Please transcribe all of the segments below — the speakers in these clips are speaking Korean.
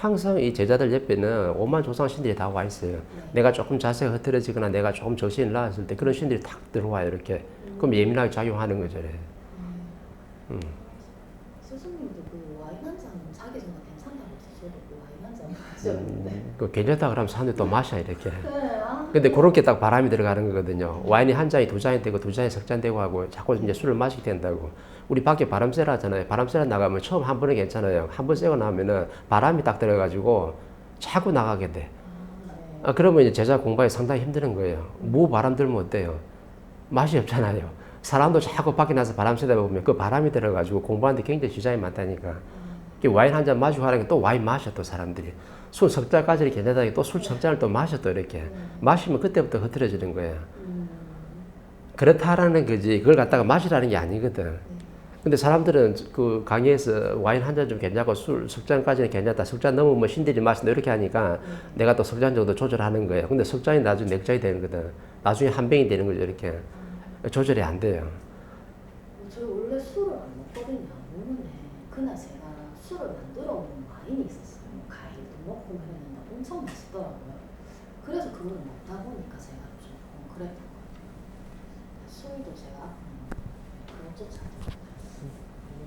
항상 이 제자들 옆에는 오만 조상 신들이 다 와 있어요. 내가 조금 자세가 흐트러지거나 내가 조금 정신이 나왔을 때 그런 신들이 탁 들어와요, 이렇게. 그럼 예민하게 작용하는 거죠. 스승님도 그 와인 한 잔 자기 전에 괜찮다고 드셔도 그 와인 한 잔 마셨는데. 그 괜찮다 그러면 사람들이 또 마셔, 이렇게. 네, 아. 근데 그렇게 딱 바람이 들어가는 거거든요. 와인이 한 잔이 두 잔이 되고 두 잔이 석 잔 되고 하고 자꾸 이제 술을 마시게 된다고. 우리 밖에 바람 쐬러 하잖아요. 바람 쐬러 나가면 처음 한 번은 괜찮아요. 한 번 쐬고 나면은 바람이 딱 들어가지고 자꾸 나가게 돼. 그러면 이제 제자 공부하기 상당히 힘드는 거예요. 뭐 바람 들면 어때요? 맛이 없잖아요. 사람도 자꾸 밖에 나서 바람 쐬다 보면 그 바람이 들어가지고 공부하는데 굉장히 지장이 많다니까. 와인 한 잔 마시고 하는 게 또 와인 마셔, 또 사람들이. 술 석 잔까지 이렇게 내다가 또 술 석 잔을 또 마셔, 또 이렇게. 마시면 그때부터 흐트러지는 거야. 그렇다라는 거지. 그걸 갖다가 마시라는 게 아니거든. 근데 사람들은 그 강의에서 와인 한 잔 좀 괜찮고 술 석 잔까지는 괜찮다. 석 잔 넘으면 신들이 마신다. 이렇게 하니까 내가 또 석 잔 정도 조절하는 거예요. 근데 석 잔이 나중에 네 잔이 되는 거든. 나중에 한 병이 되는 거죠, 이렇게. 조절이 안 돼요. 저 원래 술을 안 먹거든요. 안 먹는데 그날 제가 술을 만들어 온 와인이 있었어요. 과일도 먹고 했는데 엄청 맛있더라고요. 그래서 그거를 먹다 보니까 제가 좀 그랬던 것 같아요. 술도 제가 그것조차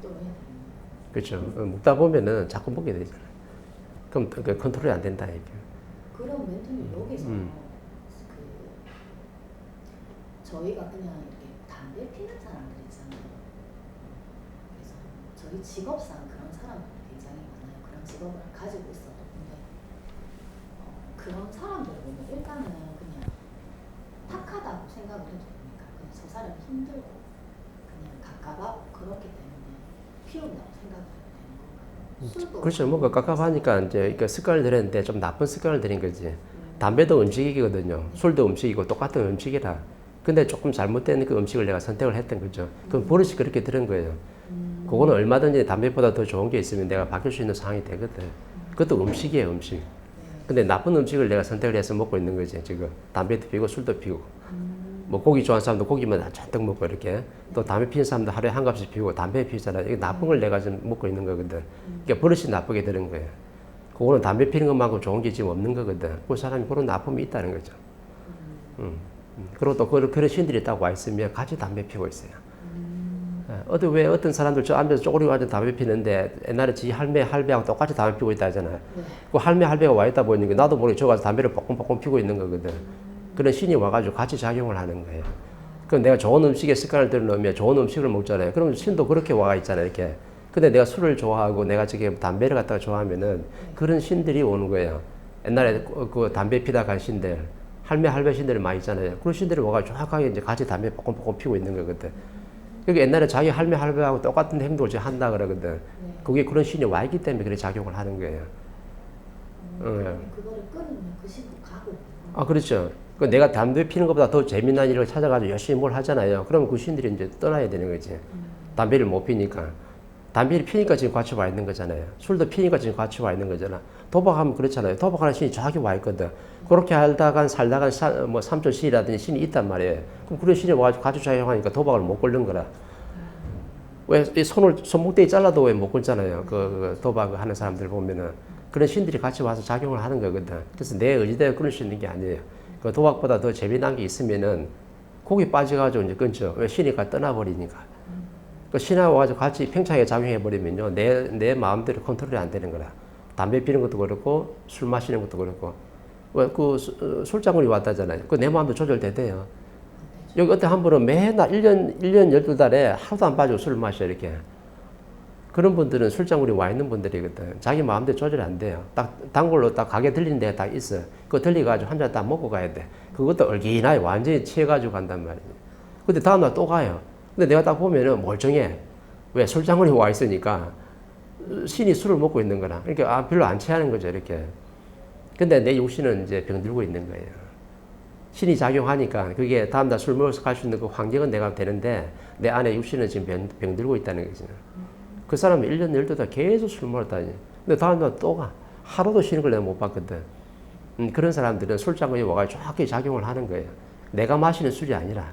또 해야 되는. 그렇죠. 먹다 보면은 자꾸 먹게 되잖아요. 그럼 그 컨트롤이 안 된다, 이게. 그럼 멘토님 여기서 저희가 그냥 이렇게 담배 피는 사람들 있잖아요. 그래서 저희 직업상 그런 사람들이 굉장히 많아요. 그런 직업을 가지고 있어도. 근데 그런 사람들을 보면 일단은 그냥 탁하다고 생각을 해도 됩니까? 그냥 저 사람이 힘들고 그냥 갑갑하고 그렇기 때문에 피운다고 생각을 해도 되는 건가요? 술도 그렇죠. 뭔가 깝깝하니까 이제 그 습관을 들였는데 좀 나쁜 습관을 들인 거지. 담배도 음식이거든요. 술도 음식이고 똑같은 음식이라. 근데 조금 잘못된 그 음식을 내가 선택을 했던 거죠. 그럼 버릇이 그렇게 들은 거예요. 그거는 얼마든지 담배보다 더 좋은 게 있으면 내가 바뀔 수 있는 상황이 되거든. 그것도 음식이에요, 음식. 근데 나쁜 음식을 내가 선택을 해서 먹고 있는 거지, 지금. 담배도 피우고 술도 피우고. 뭐 고기 좋아하는 사람도 고기만 잔뜩 먹고 이렇게. 또 담배 피우는 사람도 하루에 한 갑씩 피우고 담배 피우잖아요. 이게 나쁜 걸 내가 지금 먹고 있는 거거든. 그러니까 버릇이 나쁘게 되는 거예요. 그거는 담배 피우는 것만큼 좋은 게 지금 없는 거거든. 그 사람이 그런 나쁨이 있다는 거죠. 그리고 또 그런 신들이 딱 와 있으면 같이 담배 피우고 있어요. 왜 어떤 사람들 저 앉아서 쪼그리고 앉아 담배 피는데 옛날에 지 할배하고 똑같이 담배 피우고 있다 하잖아요. 그 할배가 와 있다 보니까 나도 모르게 저 가서 담배를 볶음볶음 피우고 있는 거거든. 그런 신이 와가지고 같이 작용을 하는 거예요. 그럼 내가 좋은 음식에 습관을 들여놓으면 좋은 음식을 먹잖아요. 그럼 신도 그렇게 와 있잖아요, 이렇게. 근데 내가 술을 좋아하고 내가 지금 담배를 갖다가 좋아하면은 그런 신들이 오는 거예요. 옛날에 그 담배 피다 간 신들, 할배 신들이 많이 있잖아요. 그런 신들이 와가지고 정확하게 이제 같이 담배 볶음볶음 피우고 있는 거거든. 그게 옛날에 자기 할배하고 똑같은 행동을 지금 한다 그러거든. 그게 그런 신이 와 있기 때문에 그렇게 작용을 하는 거예요. 그거를 끊으면 그 신도 가고. 그렇죠. 그 내가 담배 피는 것보다 더 재미난 일을 찾아가지고 열심히 뭘 하잖아요. 그러면 그 신들이 이제 떠나야 되는 거지. 담배를 못 피니까. 담배를 피니까 지금 같이 와 있는 거잖아요. 술도 피니까 지금 같이 와 있는 거잖아. 도박하면 그렇잖아요. 도박하는 신이 저기 와 있거든. 그렇게 살다간 뭐 삼촌 신이라든지 신이 있단 말이에요. 그럼 그런 신이 와가지고 같이 작용하니까 도박을 못 걸는 거라. 왜 이 손목대기 잘라도 왜 못 걸잖아요. 그 도박 하는 사람들 보면은. 그런 신들이 같이 와서 작용을 하는 거거든. 그래서 내 의지대로 끊을 수 있는 게 아니에요. 그 도박보다 더 재미난 게 있으면은 거기 빠져가지고 이제 끊죠. 왜 신이가 떠나버리니까. 그 신하고 와가지고 같이 팽창하게 작용해버리면요. 내 마음대로 컨트롤이 안 되는 거라. 담배 피는 것도 그렇고, 술 마시는 것도 그렇고. 왜 술장군이 왔다잖아요. 그 내 마음도 조절되대요. 여기 어떤 한 분은 매날 1년 12달에 하루도 안 빠지고 술을 마셔, 이렇게. 그런 분들은 술장군이 와 있는 분들이거든. 자기 마음대로 조절이 안 돼요. 딱 단골로 딱 가게 들리는 데가 딱 있어. 그거 들리가지고 한 잔 딱 먹고 가야 돼. 그것도 얼기나게 완전히 취해가지고 간단 말이에요. 근데 다음날 또 가요. 근데 내가 딱 보면은 멀쩡해. 왜? 술장군이 와 있으니까 신이 술을 먹고 있는 거라. 그러니까 별로 안 취하는 거죠, 이렇게. 근데 내 육신은 이제 병들고 있는 거예요. 신이 작용하니까 그게 다음날 술 먹어서 갈 수 있는 그 환경은 내가 되는데 내 안에 육신은 지금 병들고 있다는 거죠. 그 사람은 1년 12달 계속 술 먹었다니. 근데 다음날 또 가. 하루도 쉬는 걸 내가 못 봤거든. 그런 사람들은 술장군이 와가지고 정확히 작용을 하는 거예요. 내가 마시는 술이 아니라.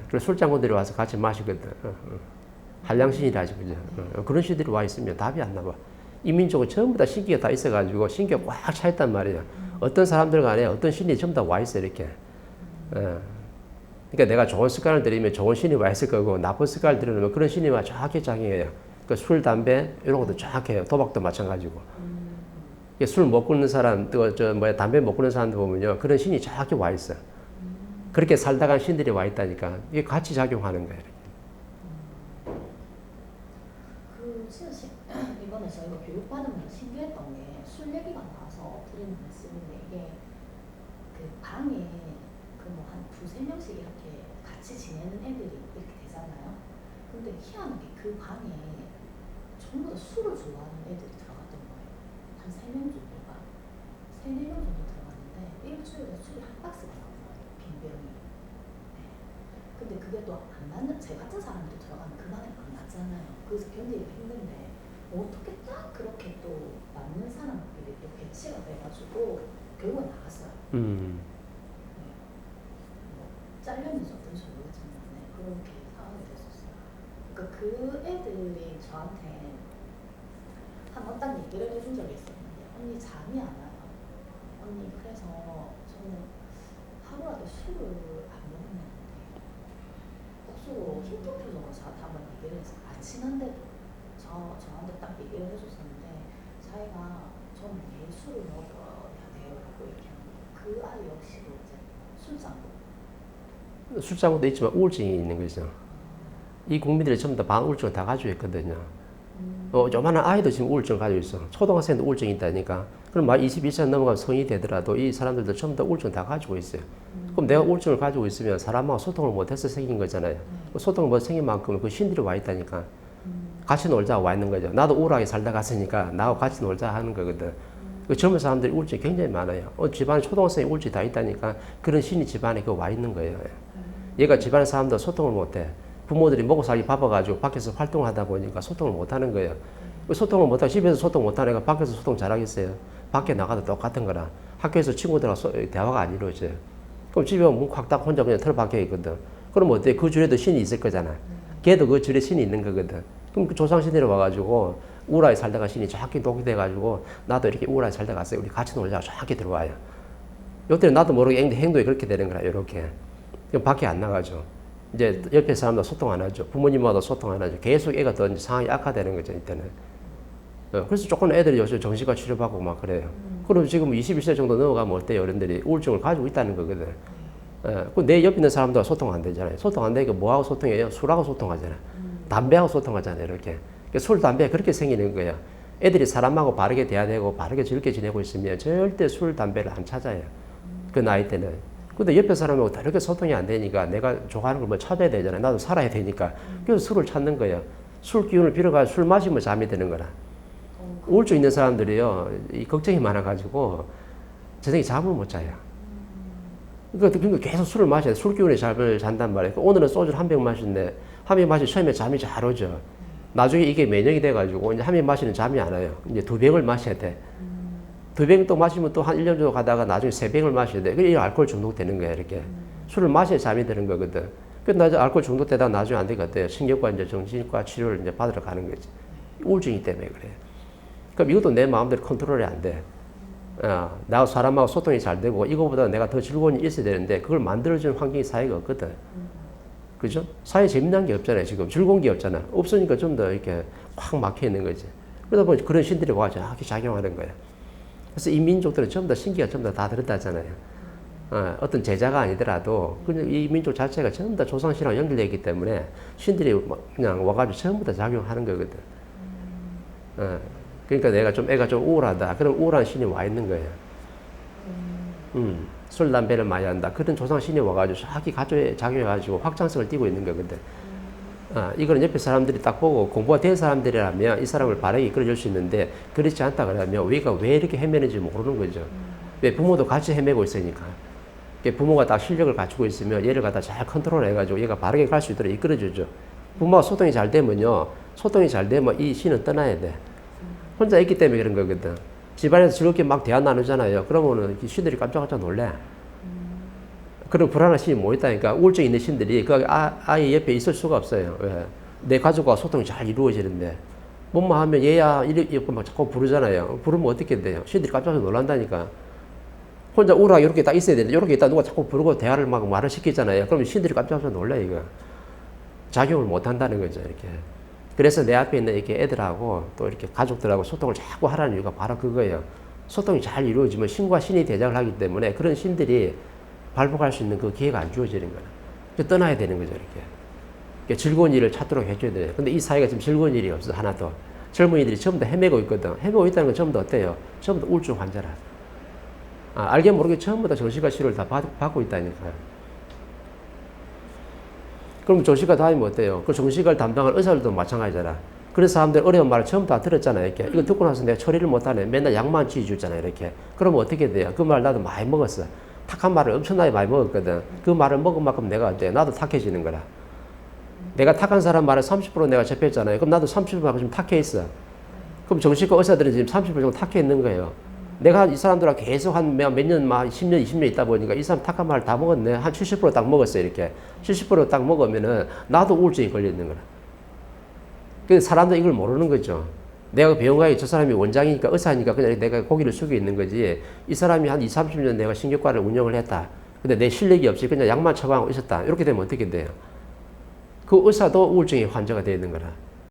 그래서 술장군들이 와서 같이 마시거든. 한량신이라지, 그죠? 그런 신들이 와 있으면 답이 안 나와. 이민족은 전부 다 신기가 다 있어가지고 신기가 꽉 차 있단 말이에요. 어떤 사람들 간에 어떤 신이 전부 다 와 있어 이렇게. 그러니까 내가 좋은 습관을 들이면 좋은 신이 와 있을 거고 나쁜 습관을 들이면 그런 신이 와 정확히 작용해요. 그러니까 술, 담배 이런 것도 정확해요. 도박도 마찬가지고. 술 못 끊는 사람, 담배 못 끊는 사람들 보면요. 그런 신이 정확히 와 있어. 그렇게 살다간 신들이 와 있다니까. 이게 같이 작용하는 거예요. 진짜 이번에 저희가 교육받으면서 신기했던 게 술 얘기가 나와서 드리는 말씀인데 이게 그 방에 그 뭐 한 두세 명씩 이렇게 같이 지내는 애들이 이렇게 되잖아요. 근데 희한하게 그 방에 전부 다 술을 좋아하는 애들이 들어갔던 거예요. 한 3명 정도가 3~4명 정도 들어갔는데 일주일에 술이 한 박스가 나온 거예요. 빈 병이. 네. 근데 그게 또 안 맞는 제 같은 사람들이 들어가면 그 방에 안 맞잖아요. 그래서 견디기 힘든데 어떻게 딱 그렇게 또 맞는 사람들이 또 배치가 돼가지고 결국은 나갔어요. 네. 뭐 잘렸는지 어떤지 모르겠지만 네, 그렇게 상황이 됐었어요. 그러니까 그 애들이 저한테 한 번 딱 얘기를 해준 적이 있었는데 언니 잠이 안 와요. 언니 그래서 저는 하루라도 술을 안 먹으면 안 돼요. 억수로 힘든 표정으로 저한테 한번 얘기를 해서 안 친한데도 저한테 딱 얘기를 해줬었는데 자기가 저는 매일 술을 먹어야 돼요 라고 얘기하는 그 아이 역시도 이제 술장고 술장고도 있지만 우울증이 있는 거죠. 이 국민들이 전부 다 반우울증을 다 가지고 있거든요. 요만한 아이도 지금 우울증을 가지고 있어. 초등학생도 우울증이 있다니까. 그럼 막 21세 넘어가면 성인이 되더라도 이 사람들도 전부 다 우울증을 다 가지고 있어요. 그럼 내가 우울증을 가지고 있으면 사람하고 소통을 못해서 생긴 거잖아요. 소통을 못 생긴 만큼 그 신들이 와 있다니까. 같이 놀자고 와 있는 거죠. 나도 우울하게 살다 갔으니까 나하고 같이 놀자 하는 거거든. 그 젊은 사람들이 우울증이 굉장히 많아요. 집안에 초등학생이 우울증이 다 있다니까 그런 신이 집안에 그 와 있는 거예요. 얘가 집안의 사람들 소통을 못해. 부모들이 먹고 살기 바빠가지고 밖에서 활동을 하다 보니까 소통을 못하는 거예요. 소통을 못하고 집에서 소통 못하는 애가 밖에서 소통 잘하겠어요? 밖에 나가도 똑같은 거라. 학교에서 친구들하고 대화가 안 이루어져요. 그럼 집에 문 콱 닫고 혼자 그냥 털 박혀 있거든. 그럼 어때? 그 줄에도 신이 있을 거잖아. 걔도 그 줄에 신이 있는 거거든. 그럼 그 조상신들이 와가지고 우울하게 살다가 신이 정확히 독이 돼가지고 나도 이렇게 우울하게 살다 갔어요. 우리 같이 놀자고 정확히 들어와요. 요때는 나도 모르게 행동이 그렇게 되는 거라, 요렇게. 그럼 밖에 안 나가죠. 이제 옆에 사람도 소통 안 하죠. 부모님하고도 소통 안 하죠. 계속 애가 더 상황이 악화되는 거죠, 이때는. 그래서 조금 애들이 요즘 정신과 치료받고 막 그래요. 그럼 지금 21세 정도 넘어가면 어때요? 어른들이 우울증을 가지고 있다는 거거든. 내 옆에 있는 사람도 소통 안 되잖아요. 소통 안 되니까 뭐하고 소통해요? 술하고 소통하잖아요. 담배하고 소통하잖아요, 이렇게. 술, 담배 그렇게 생기는 거예요. 애들이 사람하고 바르게 돼야 되고 바르게 즐겁게 지내고 있으면 절대 술, 담배를 안 찾아요. 그 나이 때는. 근데 옆에 사람하고 다르게 소통이 안 되니까 내가 좋아하는 걸 뭐 찾아야 되잖아요. 나도 살아야 되니까. 그래서 술을 찾는 거예요. 술 기운을 빌어가지고 술 마시면 잠이 드는 거라. 우울증 있는 사람들이요, 이 걱정이 많아가지고 저녁에 잠을 못 자요. 그러니까 계속 술을 마셔야 돼. 술 기운에 잠을 잔단 말이에요. 오늘은 소주를 한 병 마시는데 한 병 마시면 처음에 잠이 잘 오죠. 나중에 이게 면역이 돼가지고 이제 한 병 마시는 잠이 안 와요. 이제 2병을 마셔야 돼. 2병 또 마시면 또 한 1년 정도 가다가 나중에 3병을 마셔야 돼. 그게 알코올 중독되는 거야, 이렇게. 술을 마셔야 잠이 드는 거거든. 그래서 나중에 알코올 중독되다가 나중에 안 되거든. 신경과 이제 정신과 치료를 이제 받으러 가는 거지. 우울증이 때문에 그래. 그럼 이것도 내 마음대로 컨트롤이 안 돼. 나 사람하고 소통이 잘 되고 이거보다 내가 더 즐거운 일이 있어야 되는데 그걸 만들어주는 환경이 사회가 없거든. 그죠? 사회에 재미난 게 없잖아요, 지금. 즐거운 게 없잖아. 없으니까 좀 더 이렇게 확 막혀 있는 거지. 그러다 보니 그런 신들이 와서 정확히 작용하는 거야. 그래서 이 민족들은 전부 다 신기가 전부 다 들었다잖아요. 어떤 제자가 아니더라도 그냥 이 민족 자체가 전부 다 조상신랑 연결되어 있기 때문에 신들이 그냥 와가지고 전부 다 작용하는 거거든. 그러니까 애가 좀 우울하다. 그럼 우울한 신이 와 있는 거예요. 술, 담배를 많이 한다. 그런 조상 신이 와가지고 정확히 가족에 작용해가지고 확장성을 띠고 있는 거거든. 이거는 옆에 사람들이 딱 보고 공부가 된 사람들이라면 이 사람을 바르게 이끌어줄 수 있는데 그렇지 않다 그러면 얘가 왜 이렇게 헤매는지 모르는 거죠. 왜 부모도 같이 헤매고 있으니까. 부모가 딱 실력을 갖추고 있으면 얘를 갖다 잘 컨트롤 해가지고 얘가 바르게 갈 수 있도록 이끌어주죠. 부모와 소통이 잘 되면요. 소통이 잘 되면 이 신은 떠나야 돼. 혼자 있기 때문에 그런 거거든. 집안에서 즐겁게 막 대화 나누잖아요. 그러면은 신들이 깜짝깜짝 놀래. 그런 불안한 신이 모였다니까. 우울증 있는 신들이 그 아이 옆에 있을 수가 없어요. 왜? 내 가족과 소통이 잘 이루어지는데. 뭐만 하면 얘야 이렇게 막 자꾸 부르잖아요. 부르면 어떻게 돼요? 신들이 깜짝 놀란다니까. 혼자 우울하게 이렇게 딱 있어야 되는데 이렇게 있다 누가 자꾸 부르고 대화를 막 말을 시키잖아요. 그러면 신들이 깜짝 놀라요, 이거. 작용을 못 한다는 거죠, 이렇게. 그래서 내 앞에 있는 이렇게 애들하고 또 이렇게 가족들하고 소통을 자꾸 하라는 이유가 바로 그거예요. 소통이 잘 이루어지면 신과 신이 대장을 하기 때문에 그런 신들이 발복할 수 있는 그 기회가 안 주어지는 거예요. 떠나야 되는 거죠, 이렇게. 그러니까 즐거운 일을 찾도록 해줘야 돼요. 근데 이 사회가 지금 즐거운 일이 없어, 하나도. 젊은이들이 전부 다 헤매고 있거든. 헤매고 있다는 건 전부 다 어때요? 전부 다 우울증 환자라. 알게 모르게 전부 다 정신과 치료를 다 받고 있다니까요. 그럼 정신과 다니면 어때요? 그 정신과를 담당할 의사들도 마찬가지잖아. 그래서 사람들 어려운 말을 전부 다 들었잖아요. 이렇게. 이거 듣고 나서 내가 처리를 못하네. 맨날 약만 지어주잖아요. 이렇게. 그러면 어떻게 돼요? 그 말 나도 많이 먹었어. 탁한 말을 엄청나게 많이 먹었거든. 그 말을 먹은 만큼 내가 이제 나도 탁해지는 거라. 내가 탁한 사람 말을 30% 내가 접했잖아요. 그럼 나도 30%만큼 좀 탁해 있어. 그럼 정신과 의사들은 지금 30% 정도 탁해 있는 거예요. 내가 이 사람들하고 계속 한 몇 년, 10년, 20년 있다 보니까 이 사람 탁한 말을 다 먹었네. 한 70%딱 먹었어요, 이렇게. 70%딱 먹으면은 나도 우울증이 걸려 있는 거라. 근데 사람들 이걸 모르는 거죠. 내가 병원 가서 저 사람이 원장이니까 의사니까 그냥 내가 고기를 숙여 있는 거지. 이 사람이 한 20, 30년 내가 신경과를 운영을 했다. 근데 내 실력이 없이 그냥 약만 처방하고 있었다. 이렇게 되면 어떻게 돼요? 그 의사도 우울증의 환자가 되어 있는 거라.